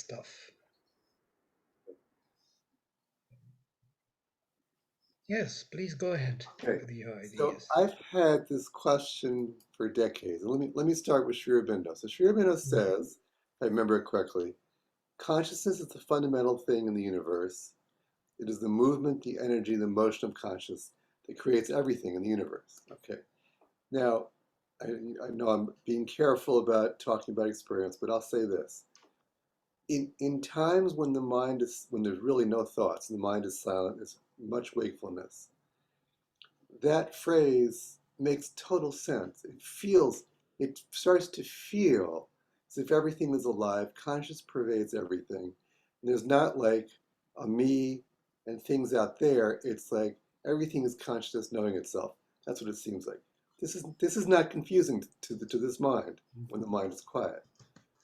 stuff. Yes, please go ahead Okay, with your so ideas. I've had this question for decades. Let me start with Sri Aurobindo. So Sri Aurobindo says, if I remember it correctly, consciousness is the fundamental thing in the universe. It is the movement, the energy, the motion of consciousness that creates everything in the universe. Okay. Now, I know I'm being careful about talking about experience, but I'll say this. In times when when there's really no thoughts and the mind is silent, there's much wakefulness, that phrase makes total sense. It starts to feel as if everything is alive, conscious pervades everything. And there's not like a me and things out there. It's like everything is consciousness knowing itself. That's what it seems like. This is not confusing to this mind when the mind is quiet.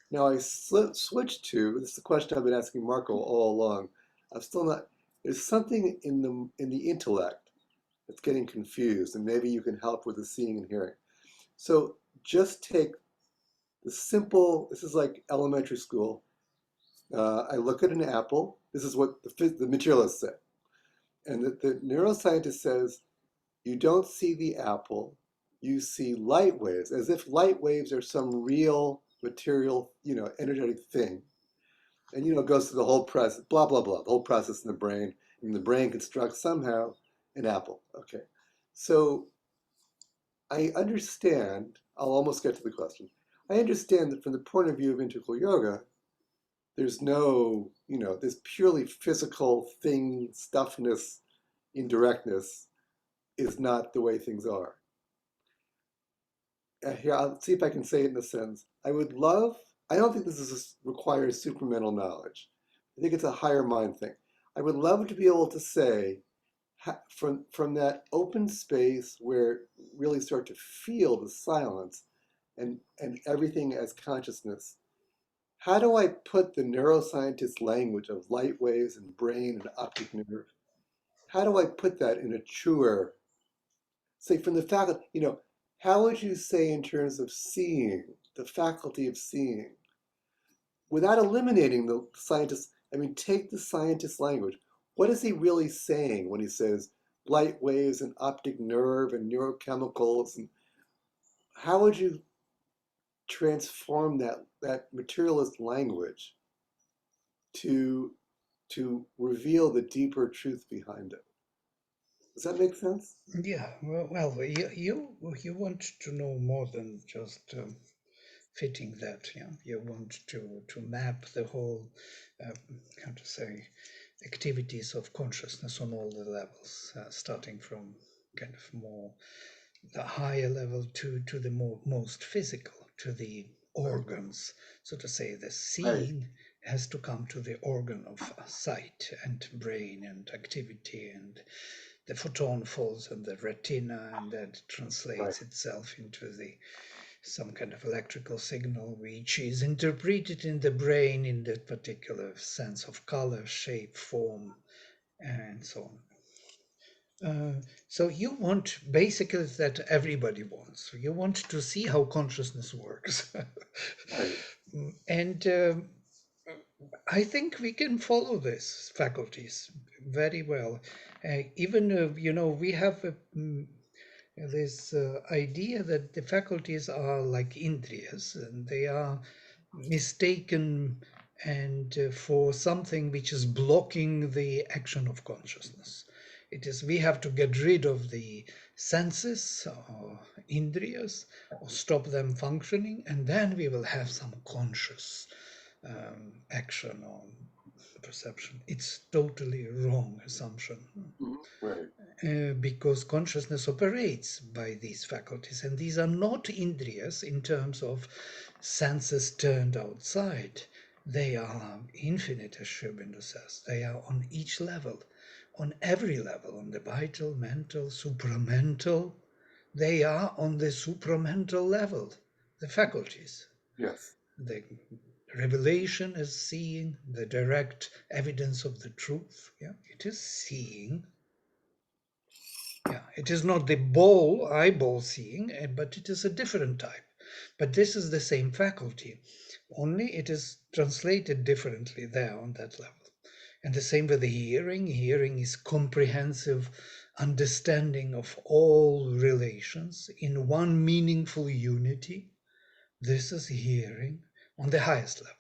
Now I switch to this is the question I've been asking Marco all along. I'm still not. There's something in the intellect that's getting confused, and maybe you can help with the seeing and hearing. So just take the simple, this is like elementary school. I look at an apple. This is what the materialist said. And the neuroscientist says, you don't see the apple, you see light waves, as if light waves are some real material, energetic thing. And, it goes through the whole process, blah, blah, blah, the whole process in the brain. And the brain constructs somehow an apple. Okay. So I understand, I'll almost get to the question. I understand that from the point of view of integral yoga, there's no, this purely physical thing, stuffness, indirectness is not the way things are. Here, I'll see if I can say it in a sentence. I don't think requires supramental knowledge. I think it's a higher mind thing. I would love to be able to say, from that open space where really start to feel the silence and everything as consciousness, how do I put the neuroscientist language of light waves and brain and optic nerve, how do I put that in a truer, say from the faculty, how would you say in terms of seeing, the faculty of seeing, without eliminating the scientist, I mean, take the scientist language. What is he really saying when he says light waves and optic nerve and neurochemicals? And how would you transform that materialist language to reveal the deeper truth behind it? Does that make sense? Yeah, well, you want to know more than just fitting that. Yeah, you want to map the whole, uh, how to say, activities of consciousness on all the levels, starting from kind of more the higher level to the most physical, to the organs, so to say. The Right, seeing has to come to the organ of sight and brain and activity, and the photon falls on the retina, and that right, translates itself into the some kind of electrical signal which is interpreted in the brain in that particular sense of color, shape, form, and so on. So you want basically that everybody wants. You want to see how consciousness works, right. and I think we can follow this faculties very well. Even we have this idea that the faculties are like indriyas, and they are mistaken and for something which is blocking the action of consciousness. It is we have to get rid of the senses or indriyas or stop them functioning, and then we will have some conscious action or perception. It's totally wrong assumption, Right, because consciousness operates by these faculties, and these are not indriyas in terms of senses turned outside. They are infinite, as Sri Aurobindo says. They are on each level, on every level, on the vital, mental, supramental. They are on the supramental level, the faculties. yes. The revelation is seeing, the direct evidence of the truth. Yeah, it is seeing. Yeah, it is not the eyeball seeing, but it is a different type. But this is the same faculty. only it is translated differently there on that level. And the same with the hearing. Hearing is comprehensive understanding of all relations in one meaningful unity. This is hearing on the highest level.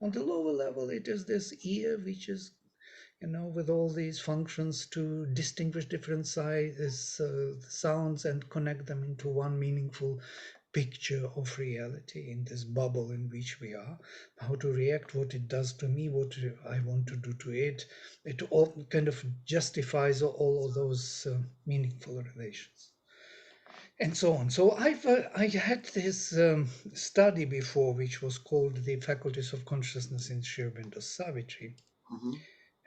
On the lower level, it is this ear, which is, with all these functions to distinguish different sounds and connect them into one meaningful picture of reality in this bubble in which we are, how to react, what it does to me, what I want to do to it. It all kind of justifies all of those meaningful relations. And so on. So I had this study before, which was called the Faculties of Consciousness in Sri Aurobindo Savitri, Hmm.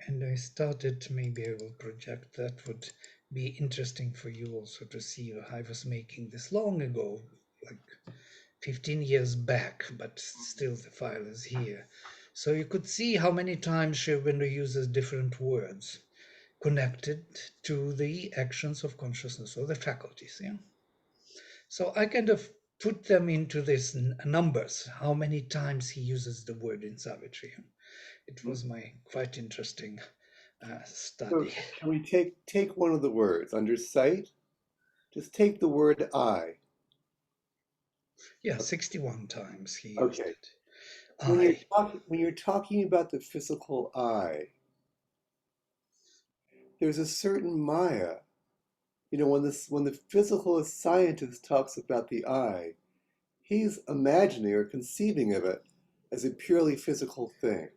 and I started, maybe I will project that would be interesting for you also to see. I was making this long ago, like 15 years back, but still the file is here. So you could see how many times Sri Aurobindo uses different words connected to the actions of consciousness or the faculties. Yeah. So I kind of put them into this numbers, how many times he uses the word in Savitri. It was my quite interesting So study. can we take one of the words under sight? Just take the word I. Yeah, 61 times he used Okay. it. I. When you're talking about the physical I, there's a certain Maya. When the physical scientist talks about the I, he's imagining or conceiving of it as a purely physical thing.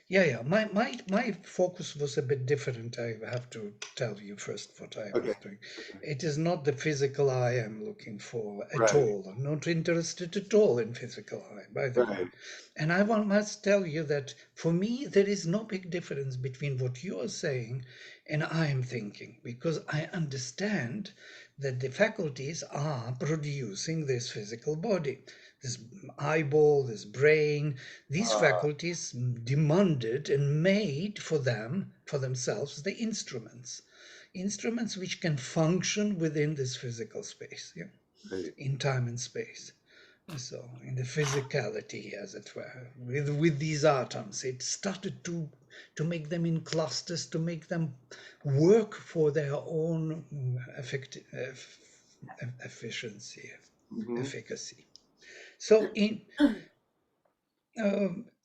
Yeah. My focus was a bit different. I have to tell you first what I Okay. was doing. Okay. It is not the physical eye I'm looking for at Right. all. I'm not interested at all in physical eye, by the way. Right. And must tell you that for me, there is no big difference between what you are saying and I am thinking, because I understand that the faculties are producing this physical body, this eyeball, this brain, these Uh, faculties demanded and made for themselves, the instruments which can function within this physical space, yeah, right. in time and space. So, in the physicality, as it were, with these atoms, it started to make them in clusters, to make them work for their own efficiency, Hmm. efficacy. So,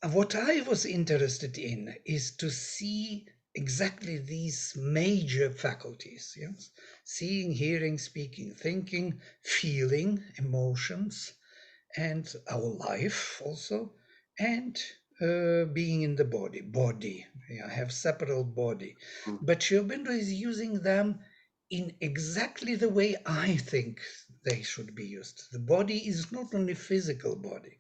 what I was interested in is to see exactly these major faculties, yes? Seeing, hearing, speaking, thinking, feeling, emotions, and our life also, and being in the body. Yeah, I have separate body, but Sri Aurobindo is using them in exactly the way I think they should be used. The body is not only physical body,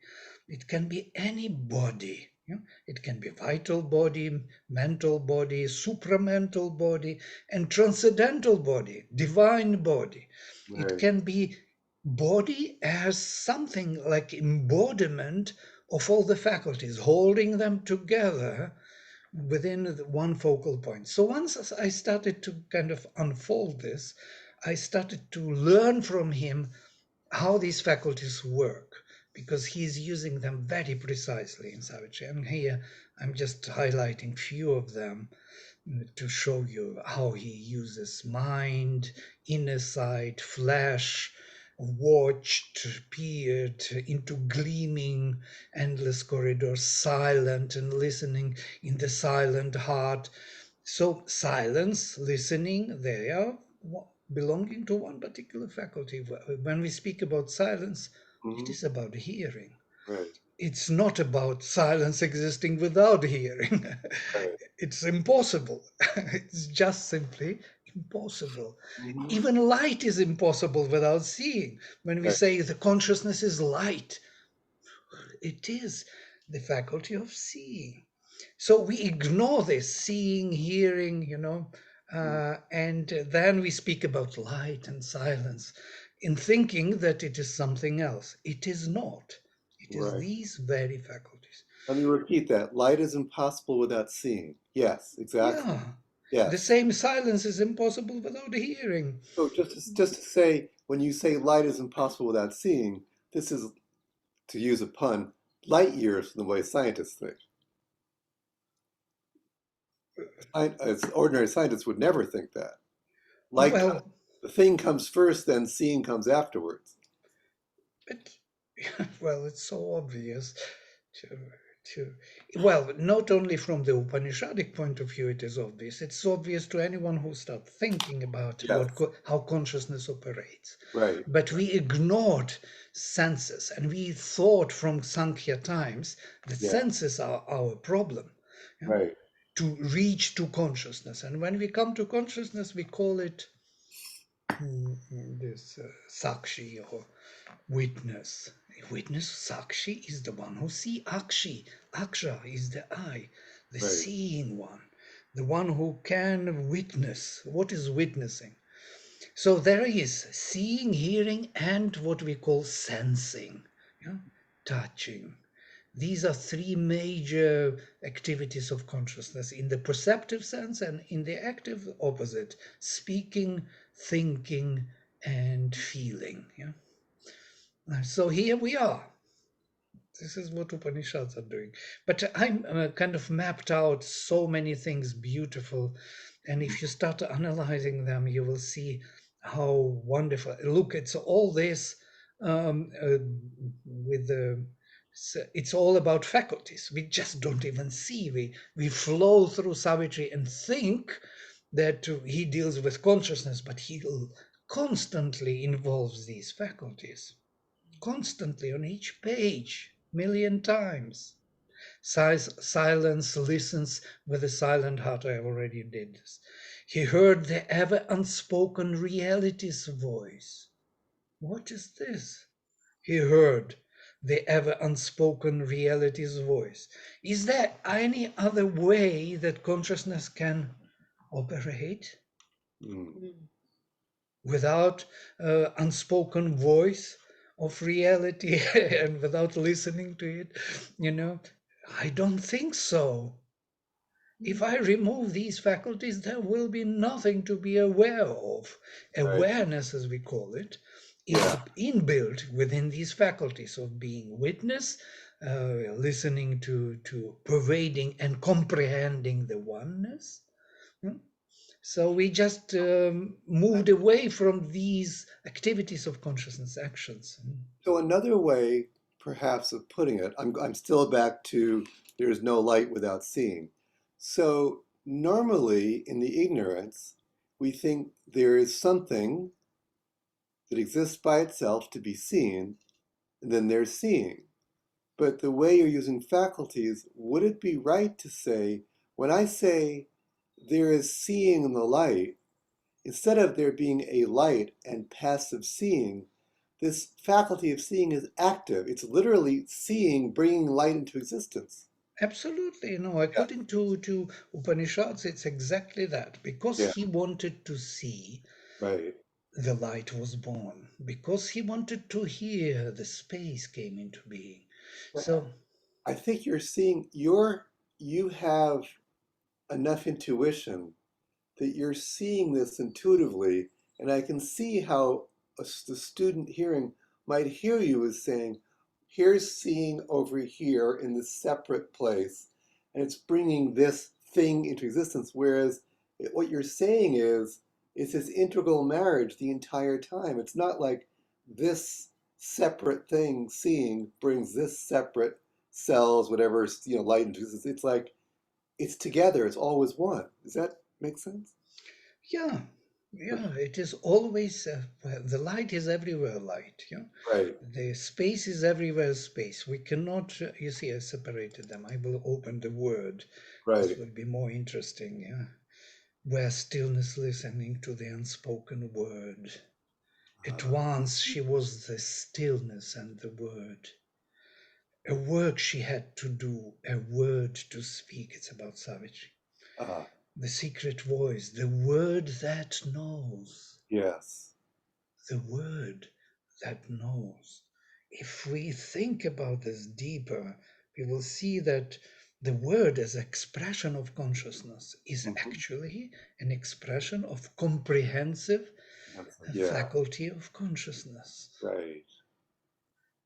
it can be any body. Yeah? It can be vital body, mental body, supramental body, and transcendental body, divine body. It Right. can be body as something like embodiment of all the faculties, holding them together within one focal point. So once I started to kind of unfold this, I started to learn from him how these faculties work, because he's using them very precisely in Savitri. And here I'm just highlighting few of them to show you how he uses mind, inner sight, flash, watched, peered into gleaming endless corridors, silent and listening in the silent heart. So silence, listening, they are belonging to one particular faculty. When we speak about silence, it Hmm. is about hearing. Right. It's not about silence existing without hearing. Right. It's impossible. It's just simply impossible. Hmm. Even light is impossible without seeing. When we Right. say the consciousness is light, it is the faculty of seeing. So we ignore this seeing, hearing, and then we speak about light and silence in thinking that it is something else. It is not. It is Right. these very faculties. Let me repeat that. Light is impossible without seeing. Yes, exactly. Yeah. The Yes. same silence is impossible without hearing. So just to say, when you say light is impossible without seeing, this is, to use a pun, light years from the way scientists think. As ordinary scientists would never think that. Light, Well, the thing comes first, then seeing comes afterwards. but well, it's so obvious to to well, not only from the Upanishadic point of view, it is obvious. It's obvious to anyone who starts thinking about Yes, how consciousness operates. right, But we ignored senses, and we thought from Sankhya times that yeah, senses are our problem. Yeah? right, To reach to consciousness, and when we come to consciousness, we call it this sakshi or witness. Witness, sakshi is the one who see akshi. Aksha is the eye, the right. seeing one, the one who can witness. What is witnessing? So there is seeing, hearing, and what we call sensing, yeah? Touching. These are three major activities of consciousness in the perceptive sense, and in the active opposite, speaking, thinking, and feeling. Yeah? So here we are. This is what Upanishads are doing. But I'm kind of mapped out so many things beautiful. And if you start analyzing them, you will see how wonderful. Look, it's all this with the. It's all about faculties. We just don't even see. We flow through Savitri and think that he deals with consciousness, but he constantly involves these faculties constantly on each page, million times. Silence listens with a silent heart. I already did this. He heard the ever unspoken reality's voice. What is this? He heard the ever unspoken reality's voice. Is there any other way that consciousness can operate Mm, without unspoken voice of reality and without listening to it? You know, I don't think so. If I remove these faculties, there will be nothing to be aware of. right, Awareness, as we call it, is yeah, inbuilt within these faculties of being witness, listening to pervading and comprehending the oneness. Hmm? So we just moved away from these activities of consciousness actions. so another way, perhaps, of putting it, I'm still back to there's no light without seeing. So normally in the ignorance, we think there is something that exists by itself to be seen, and then there's seeing. But the way you're using faculties, would it be right to say, when I say there is seeing in the light, instead of there being a light and passive seeing, this faculty of seeing is active. It's literally seeing, bringing light into existence. Absolutely, no. Yeah, According to Upanishads, it's exactly that. Because yeah, he wanted to see, right. the light was born. Because he wanted to hear, the space came into being. So, I think you have enough intuition that you're seeing this intuitively, and I can see how the student hearing might hear you as saying, here's seeing over here in this separate place, and it's bringing this thing into existence. Whereas what you're saying is, it's this integral marriage the entire time. It's not like this separate thing seeing brings this separate cells, whatever, light into existence. It's like it's together. It's always one. Does that make sense? yeah, yeah, it is always, well, the light is everywhere light. Yeah? Right, The space is everywhere space. We cannot, you see, I separated them. I will open the word. This right. will be more interesting. Yeah? Where stillness listening to the unspoken word. At once she was the stillness and the word. A work she had to do, a word to speak. It's about Savitri. Uh, The secret voice, the word that knows. yes. The word that knows. If we think about this deeper, we will see that the word as expression of consciousness is Mhm. actually an expression of comprehensive Yeah, faculty of consciousness. right.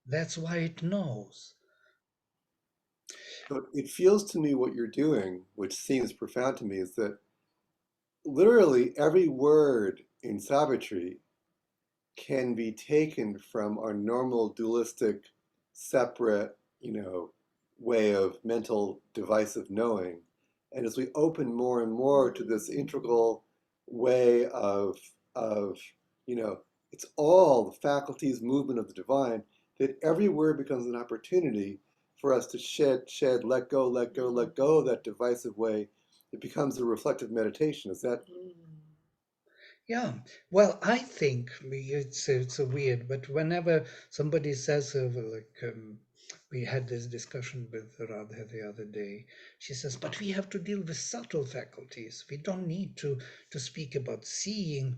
That's why it knows. So it feels to me what you're doing, which seems profound to me, is that literally every word in Savitri can be taken from our normal dualistic, separate, way of mental device of knowing. And as we open more and more to this integral way of, you know, it's all the faculties, movement of the divine, that every word becomes an opportunity for us to shed, let go, let go, let go of that divisive way. It becomes a reflective meditation. Is that Yeah, well, I think it's a weird, but whenever somebody says, we had this discussion with Radha the other day, she says, but we have to deal with subtle faculties. We don't need to speak about seeing,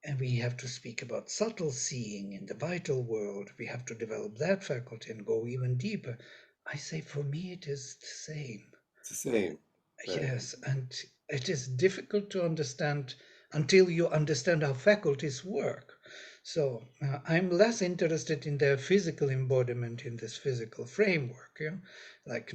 and we have to speak about subtle seeing in the vital world. We have to develop that faculty and go even deeper. I say, for me, it is the same. it's the same? Right. Yes, and it is difficult to understand until you understand how faculties work. So I'm less interested in their physical embodiment in this physical framework, yeah? Like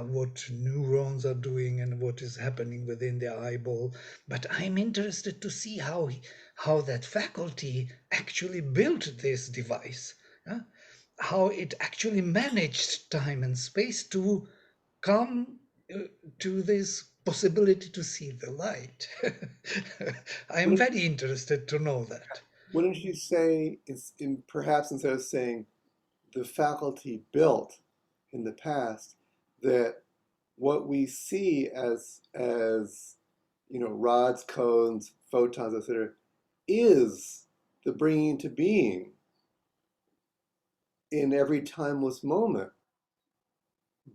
what neurons are doing and what is happening within the eyeball. But I'm interested to see how that faculty actually built this device, yeah? How it actually managed time and space to come to this possibility to see the light. I am Wouldn't, very interested to know that. wouldn't you say perhaps instead of saying the faculty built in the past, that what we see as rods, cones, photons, etc., is the bringing to being in every timeless moment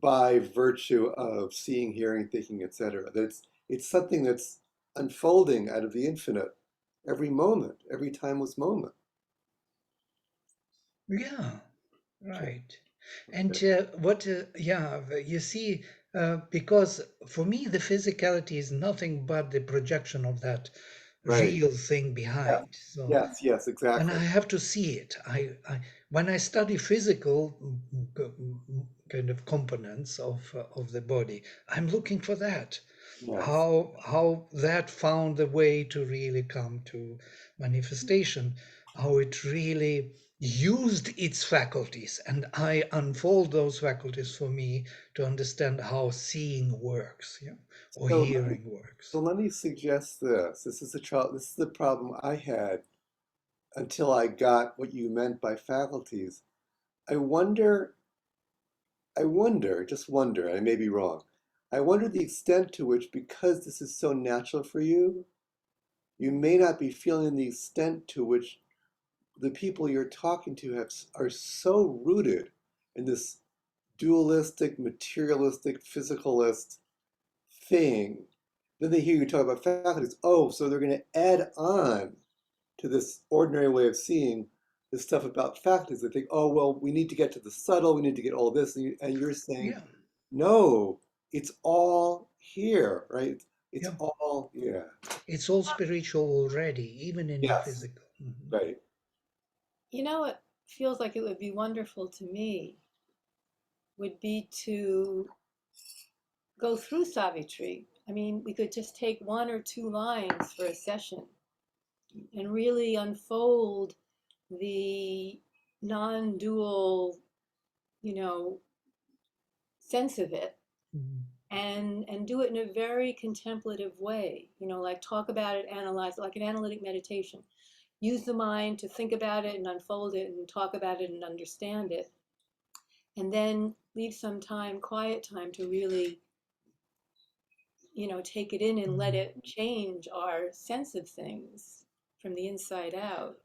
by virtue of seeing, hearing, thinking, etc. That it's something that's unfolding out of the infinite every moment, every timeless moment. Yeah, Okay. right. And Okay. yeah, you see, because for me, the physicality is nothing but the projection of that Right. real thing Yeah. behind. So, Yes. Yes. and I Exactly. have to see it. When I study physical kind of components of the body, I'm looking for that. Yes. How that found the way to really come to manifestation, how it really used its faculties, and I unfold those faculties for me to understand how seeing works, yeah, or So let me, hearing so works. let me suggest this. This is the problem I had until I got what you meant by faculties. I wonder, just wonder, I may be wrong. I wonder the extent to which, because this is so natural for you, you may not be feeling the extent to which the people you're talking to are so rooted in this dualistic, materialistic, physicalist thing. Then they hear you talk about faculties. Oh, so they're going to add on to this ordinary way of seeing this stuff about faculties. They think, oh, well, we need to get to the subtle, we need to get all this. And you're saying, Yeah, no, it's all here, right? It's yeah. all, yeah. It's all spiritual already, even in the Yes, physical. Mhm. right. You know what feels like it would be wonderful to me would be to go through Savitri. I mean, we could just take one or two lines for a session and really unfold the non-dual, you know, sense of it Mhm. and do it in a very contemplative way, like talk about it, analyze it, like an analytic meditation. Use the mind to think about it and unfold it and talk about it and understand it, and then leave some time, quiet time, to really, take it in and let Mhm. it change our sense of things from the inside out.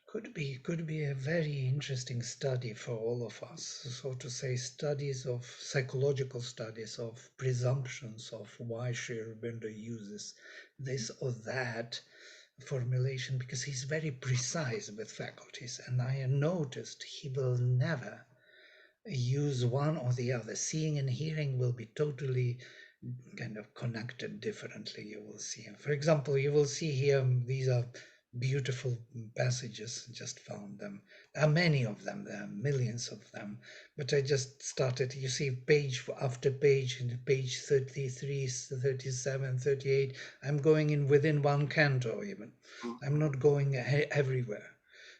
Could be a very interesting study for all of us, so to say, studies of psychological studies of presumptions of why Sri Aurobindo uses this or that formulation, because he's very precise with faculties, and I noticed he will never use one or the other. Seeing and hearing will be totally kind of connected differently. You will see, for example, you will see here, these are beautiful passages, just found them. There are many of them, there are millions of them, but I just started, you see, page after page, in page 33, 37, 38. I'm going in within one canto even. I'm not going everywhere.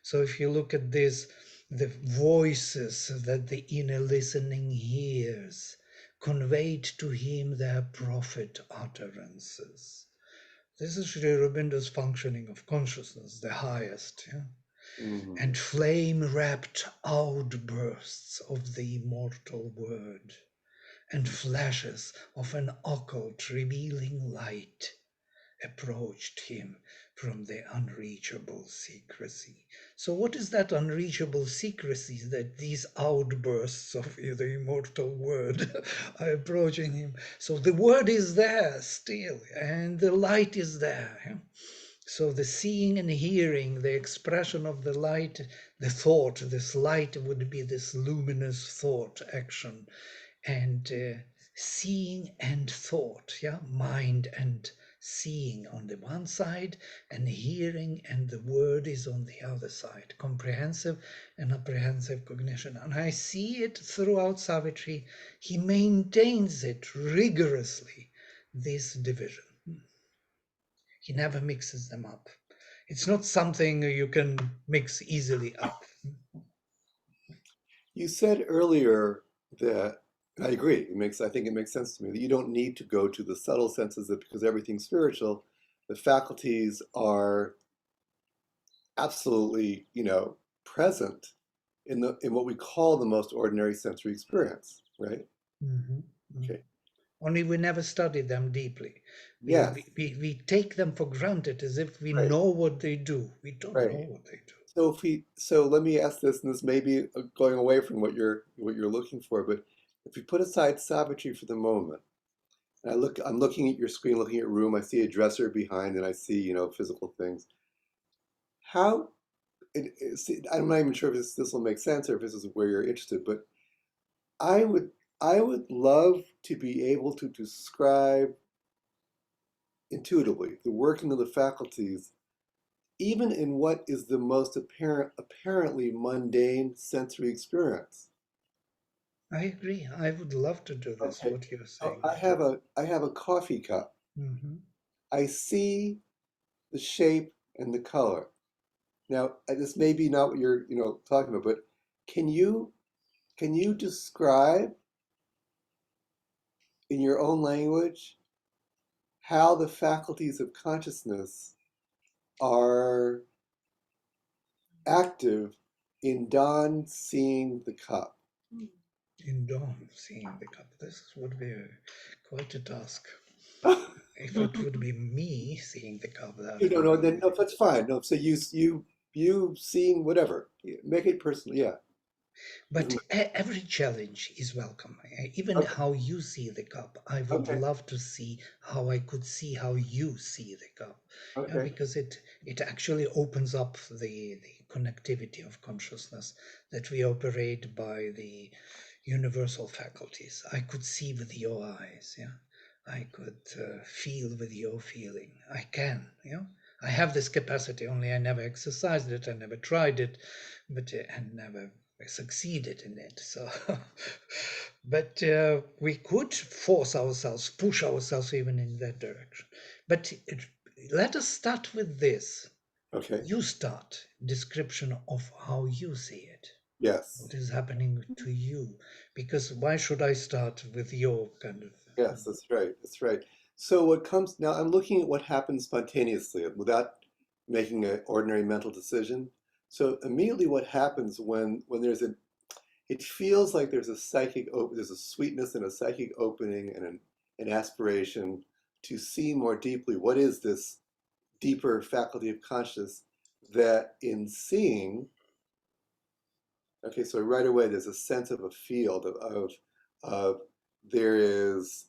So if you look at this, the voices that the inner listening hears conveyed to him their prophet utterances. This is Sri Aurobindo's functioning of consciousness, the highest, yeah? Mm-hmm. And flame-wrapped outbursts of the immortal word, and flashes of an occult revealing light approached him from the unreachable secrecy. So what is that unreachable secrecy that these outbursts of the immortal word are approaching him? So the word is there still, and the light is there. So the seeing and hearing, the expression of the light, the thought, this light would be this luminous thought action, and seeing and thought, yeah, mind and seeing on the one side, and hearing and the word is on the other side, comprehensive and apprehensive cognition. And I see it throughout Savitri. He maintains it rigorously, this division. He never mixes them up. It's not something you can mix easily up. You said earlier that, and I agree, I think it makes sense to me that you don't need to go to the subtle senses that because everything's spiritual, the faculties are absolutely, present in what we call the most ordinary sensory experience, right? Mhm. Okay. Only we never study them deeply. We, Yes, we, we, we take them for granted as if we right, know what they do. We don't know right. what they do. So let me ask this, and this may be going away from what you're looking for, but if you put aside Savitri for the moment, and I'm looking at your screen, looking at your room, I see a dresser behind, and I see, physical things. How, I'm not even sure if this will make sense or if this is where you're interested, but I would, I would love to be able to describe intuitively the working of the faculties, even in what is the most apparently mundane sensory experience. I agree. I would love to do this, Okay, what you're so saying. I have a coffee cup. Hmm. I see the shape and the color. Now, this may be not what you're, talking about, but can you can you describe in your own language how the faculties of consciousness are active in Don seeing the cup? In dawn, seeing the cup. This would be quite a task. If You it would be me seeing the cup, that don't would know, be then no, that's fine. No, so you seeing whatever. Make it personal. Yeah. But every challenge is welcome. Even Okay. how you see the cup, I would Okay. love to see how I could see how you see the cup. Yeah, Okay. because it actually opens up the connectivity of consciousness that we operate by the universal faculties. I could see with your eyes. Yeah, I could feel with your feeling. I can. Yeah, I have this capacity. Only I never exercised it. I never tried it, but and never succeeded in it. So, but we could force ourselves, push ourselves even in that direction. But let us start with this. Okay. You start description of how you see it. Yes. What is happening to you? Because why should I start with your kind of? Yes, that's right. That's right. So what comes now, I'm looking at what happens spontaneously without making an ordinary mental decision. So immediately what happens when it feels like there's a there's a sweetness and a psychic opening and an aspiration to see more deeply what is this deeper faculty of consciousness that in seeing, okay, so right away there's a sense of a field of there is,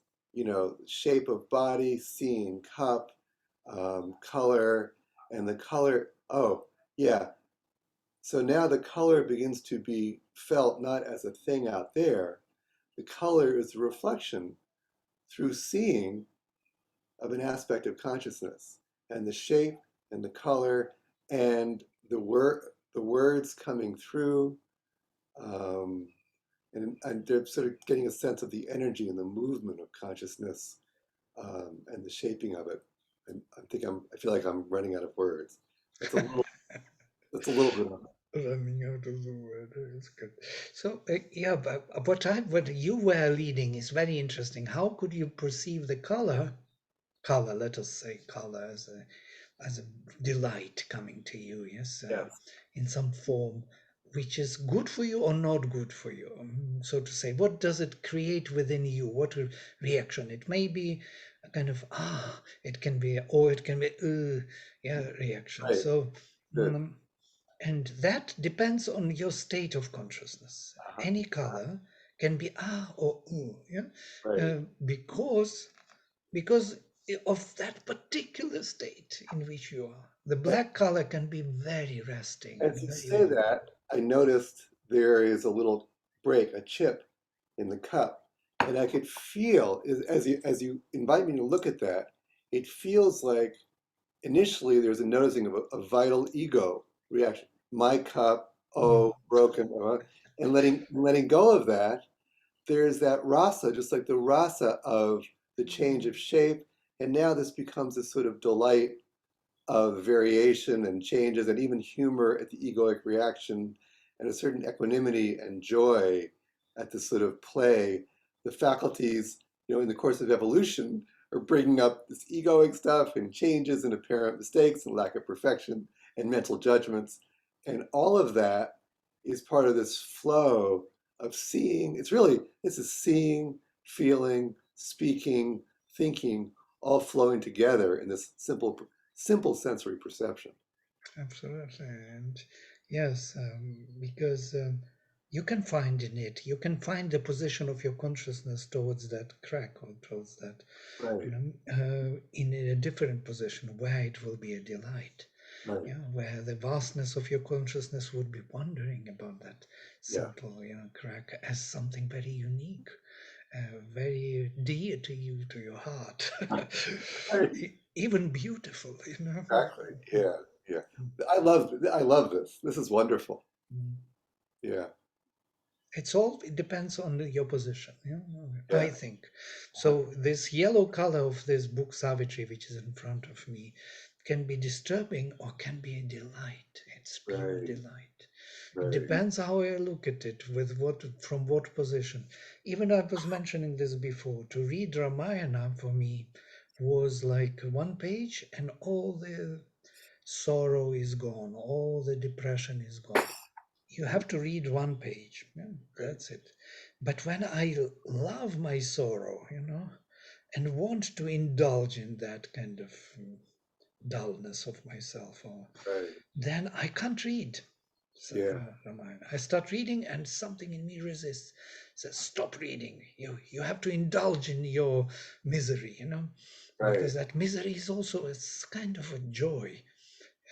shape of body, seeing cup, color, and the color. Oh, yeah. So now the color begins to be felt not as a thing out there. The color is a reflection through seeing of an aspect of consciousness, and the shape and the color and the words coming through, um, and they're sort of getting a sense of the energy and the movement of consciousness, and the shaping of it. And I feel like I'm running out of words. That's a little that's a little bit of Running out of the word is good. So yeah, but what you were leading is very interesting. How could you perceive the color? Let us say color as a delight coming to you, yes, yes, in some form, which is good for you or not good for you. So to say, what does it create within you? What reaction? It may be a kind of it can be, or it can be yeah, reaction. right, So. good, mm, and that depends on your state of consciousness. uh-huh, Any uh-huh, color can be or yeah, right. because because of that particular state in which you are. The And black color can be very resting as and you very say warm. that, I noticed there is a little break, a chip in the cup, and I could feel as you invite me to look at that, it feels like initially there's a noticing of a vital ego reaction. My cup, Mm, oh, broken, and letting go of that. There's that rasa, just like the rasa of the change of shape, and now this becomes a sort of delight of variation and changes, and even humor at the egoic reaction, and a certain equanimity and joy at this sort of play. The faculties, in the course of evolution, are bringing up this egoic stuff and changes and apparent mistakes and lack of perfection and mental judgments. And all of that is part of this flow of seeing. This is seeing, feeling, speaking, thinking, all flowing together in this simple sensory perception. absolutely. And yes, because you can find in it, you can find the position of your consciousness towards that crack or towards that, Right, in a different position where it will be a delight. right. Yeah, where the vastness of your consciousness would be wondering about that Yeah, simple, crack as something very unique, very dear to you, to your heart, right. even beautiful, Exactly. Yeah, yeah. I love this. This is wonderful. Mm. Yeah, It depends on your position, I yeah. think. Uh-huh. So this yellow color of this book Savitri, which is in front of me, can be disturbing or can be a delight. It's pure Right, delight. It right. depends how I look at it, from what position. Even I was mentioning this before. To read Ramayana for me was like one page and all the sorrow is gone, all the depression is gone. You have to read one page. Yeah, Right. that's it. But when I love my sorrow, and want to indulge in that kind of dullness of myself, Right. then I can't read. So, Yeah. Ramayana. I start reading, and something in me resists. Says, "Stop reading. You have to indulge in your misery, Right. because that misery is also a kind of a joy,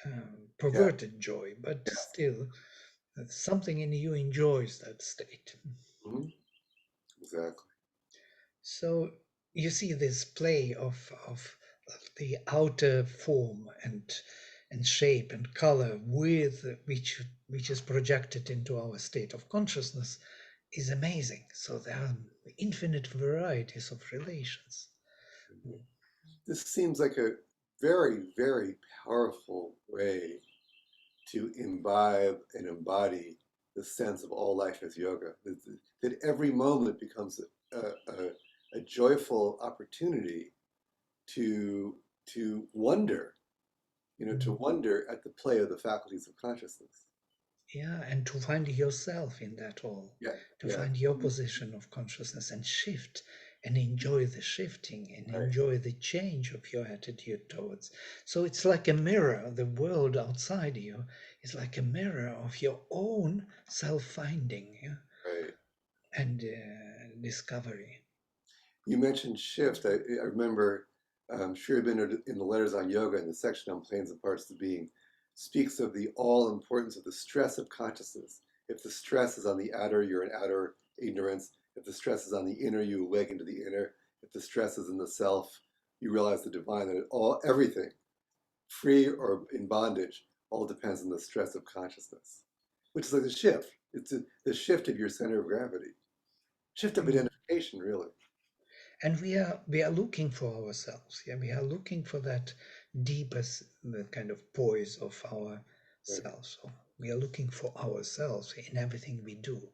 Yeah. perverted joy, but Yes. still, something in you enjoys that state." Hmm. Exactly. So you see this play of the outer form and shape and color with which is projected into our state of consciousness is amazing. So there are infinite varieties of relations. This seems like a very, very powerful way to imbibe and embody the sense of all life as yoga. That every moment becomes a joyful opportunity to to wonder, to Mm. wonder at the play of the faculties of consciousness. Yeah, and to find yourself in that all, Yeah, to yeah, find your position of consciousness and shift and enjoy the shifting and right, enjoy the change of your attitude towards. So it's like a mirror. The world outside you is like a mirror of your own self finding, yeah, right. and discovery. You mentioned shift. I remember Sri Aurobindo in the Letters on Yoga, in the section on planes and parts of the being, speaks of the all importance of the stress of consciousness. If the stress is on the outer, you're in outer ignorance. If the stress is on the inner, you awaken to the inner. If the stress is in the self, you realize the divine, that everything, free or in bondage, all depends on the stress of consciousness, which is like the shift. It's the shift of your center of gravity, shift of Mm. identification, really. And we are looking for ourselves. Yeah, we are looking for that deepest the kind of poise of Right, ourselves. So we are looking for ourselves in everything we do.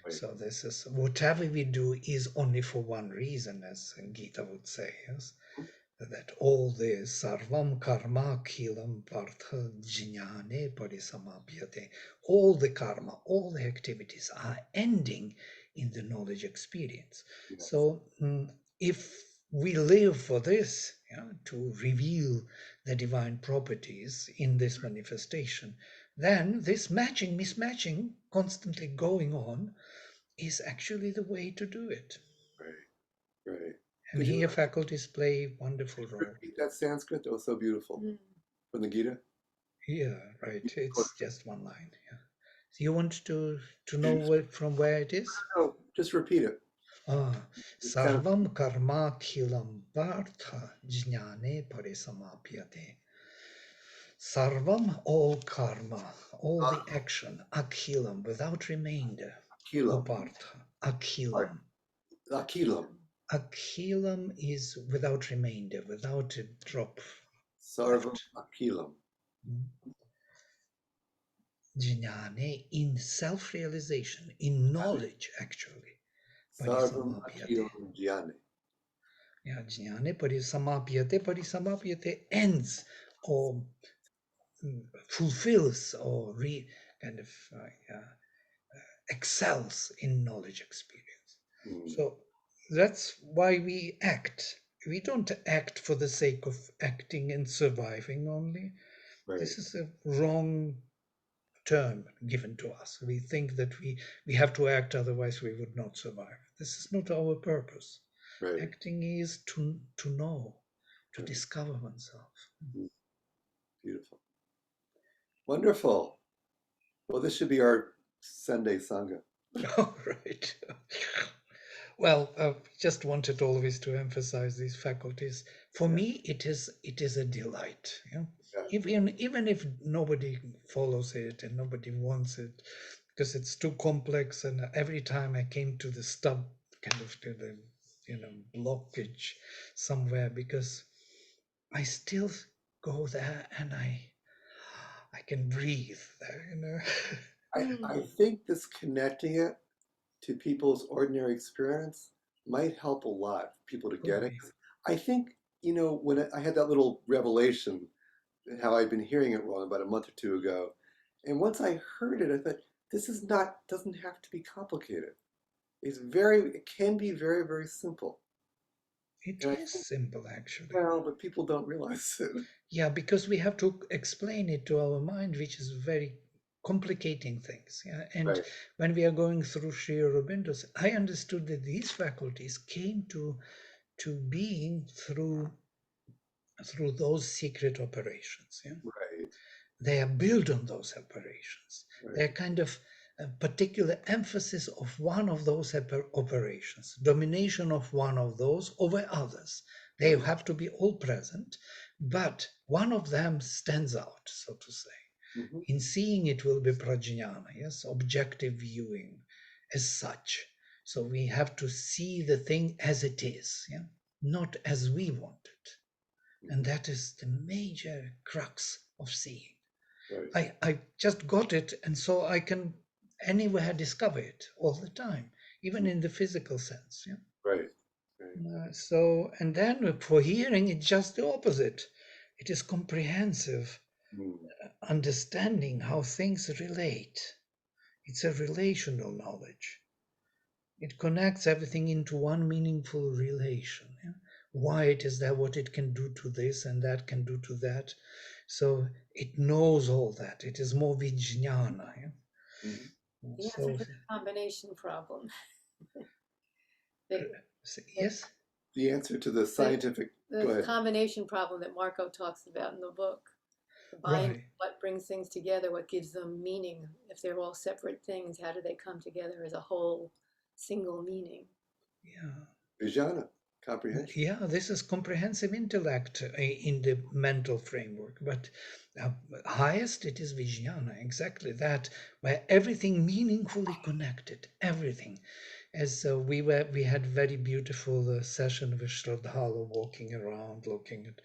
right. So this is whatever we do is only for one reason, as Gita would say, yes, that all this sarvam karma khilam partha jnane parisamapyate, all the karma, all the activities are ending in the knowledge experience. Yes, So if we live for this, to reveal the divine properties in this manifestation, then this matching, mismatching, constantly going on is actually the way to do it. right, right. And Could you here faculties play a wonderful role. repeat that Sanskrit? That was so beautiful Mm. from the Gita. Yeah, right. Quote It's just one line. Yeah. So you want to know it. from where it is? No, just repeat it. Ah, It sounds sarvam karma khilam partha jnane parisamapyate. Sarvam, all karma, all the action, akhilam, without remainder. O akilam. partha, Right. akhilam. Akilam. Akhilam is without remainder, without a drop Sarvam left. akilam. Jnane, in self-realization, in knowledge actually. Sarvam Parisamapyate. akilam jnane. Yeah, jnane parisamapyate. Parisamapyate ends or fulfills or kind of yeah, excels in knowledge experience. Mm, So that's why we act. We don't act for the sake of acting and surviving only. right, This is a wrong term given to us. We think that we have to act, otherwise we would not survive. This is not our purpose. right, Acting is to know, to right. discover oneself. Mm, beautiful. Wonderful. Well, this should be our Sunday Sangha. All right. Well, just wanted always to emphasize these faculties. For Yeah, me, it is a delight. Yeah? yeah. Even if nobody follows it and nobody wants it, because it's too complex, and every time I came to the stub, kind of to the blockage somewhere, because I still go there and I can breathe there. I Mm. think this connecting it to people's ordinary experience might help a lot for people to Could get it. be. 'Cause I think, when I had that little revelation, how I'd been hearing it wrong about a month or two ago, and once I heard it, I thought, this is not, doesn't have to be complicated. It can be very, very simple. It And I is think, simple, actually. well, but people don't realize it. Yeah, because we have to explain it to our mind, which is very complicating things. Yeah, and Right, when we are going through Sri Aurobindo's, I understood that these faculties came to being through those secret operations. Yeah, right, they are built on those operations. They're right. kind of a particular emphasis of one of those operations, domination of one of those over others. They Right. have to be all present, but one of them stands out, so to say. Hmm. In seeing it will be prajnana, yes, objective viewing as such. So we have to see the thing as it is, yeah, not as we want it. And Hmm. that is the major crux of seeing. Right. I just got it, and so I can anywhere discover it all the time, even Mm, in the physical sense. Yeah. right, right. So, and then for hearing, it's just the opposite. It is comprehensive Mm, understanding how things relate. It's a relational knowledge. It connects everything into one meaningful relation. Yeah? Why it is that, what it can do to this and that can do to that. So it knows all that. It is more vijnana. Yeah? mhm. The answer So to the combination problem. The, the, yes, The answer to the the, scientific, go the ahead. combination problem that Marco talks about in the book. The bind, right. what brings things together, what gives them meaning. If they're all separate things, how do they come together as a whole single meaning? Yeah. Vijana, comprehension. Yeah, this is comprehensive intellect in the mental framework, but uh, highest it is Vijnana, exactly that, where everything meaningfully connected, everything. As we had very beautiful session with Shraddhala, walking around, looking at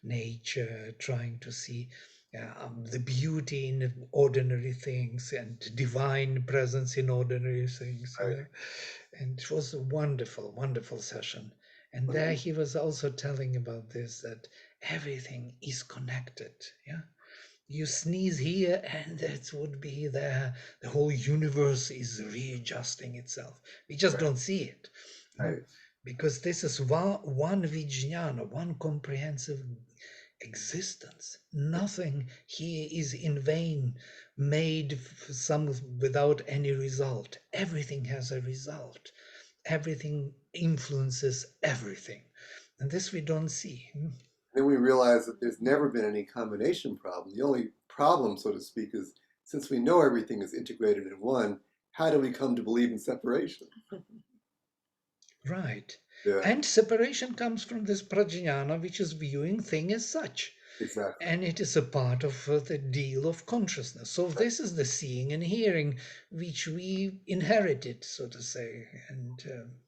nature, trying to see the beauty in ordinary things and divine presence in ordinary things, you Right. know. And it was a wonderful, wonderful session. And What a there he was also telling about this, that everything is connected. Yeah. You sneeze here and it would be there. The whole universe is readjusting itself. We just right, don't see it. right, Because this is one vijnana, one comprehensive existence. Nothing here is in vain, made some without any result. Everything has a result. Everything influences everything. And this we don't see. then we realize that there's never been any combination problem. The only problem, so to speak, is since we know everything is integrated in one, how do we come to believe in separation? Right. Yeah, And separation comes from this prajnana, which is viewing thing as such. exactly. And it is a part of the deal of consciousness. So Right. this is the seeing and hearing which we inherited, so to say. And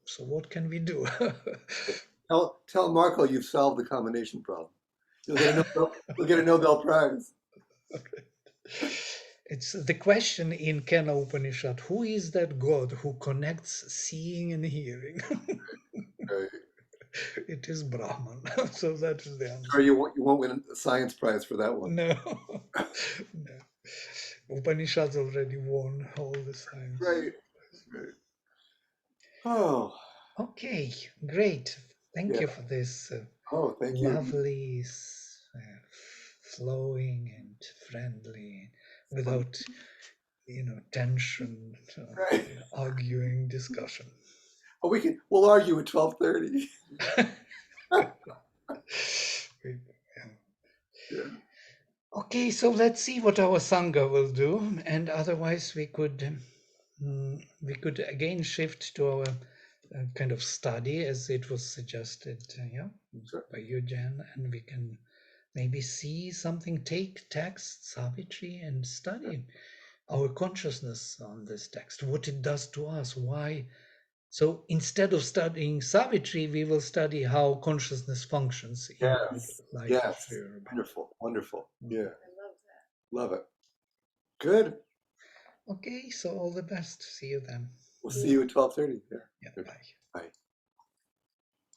so what can we do? Tell Marco you've solved the combination problem. You'll get a Nobel Prize. It's the question in Kena Upanishad, who is that God who connects seeing and hearing? Right. It is Brahman. So that is the Or answer. you won't win a science prize for that one. No. No. Upanishads already won all the science. Right. Right. Oh, Okay, great. Thank yeah. you for this Oh, thank you. lovely, flowing and friendly, without, tension, Right. arguing discussion. Oh, we'll argue at 12:30. Yeah. Okay, so let's see what our sangha will do, and otherwise we could again shift to our kind of study as it was suggested, yeah, Sure. by you, Jan, and we can maybe see something, take text, Savitri, and study our consciousness on this text, what it does to us, why. So instead of studying Savitri, we will study how consciousness functions in Yes. the life of Yes. Sri Aurobindo. Wonderful. Wonderful. Yeah. I love that. Love it. Good. Okay, so all the best. See you then. We'll see you at 12:30. Yeah. Yeah, Okay. bye. Bye.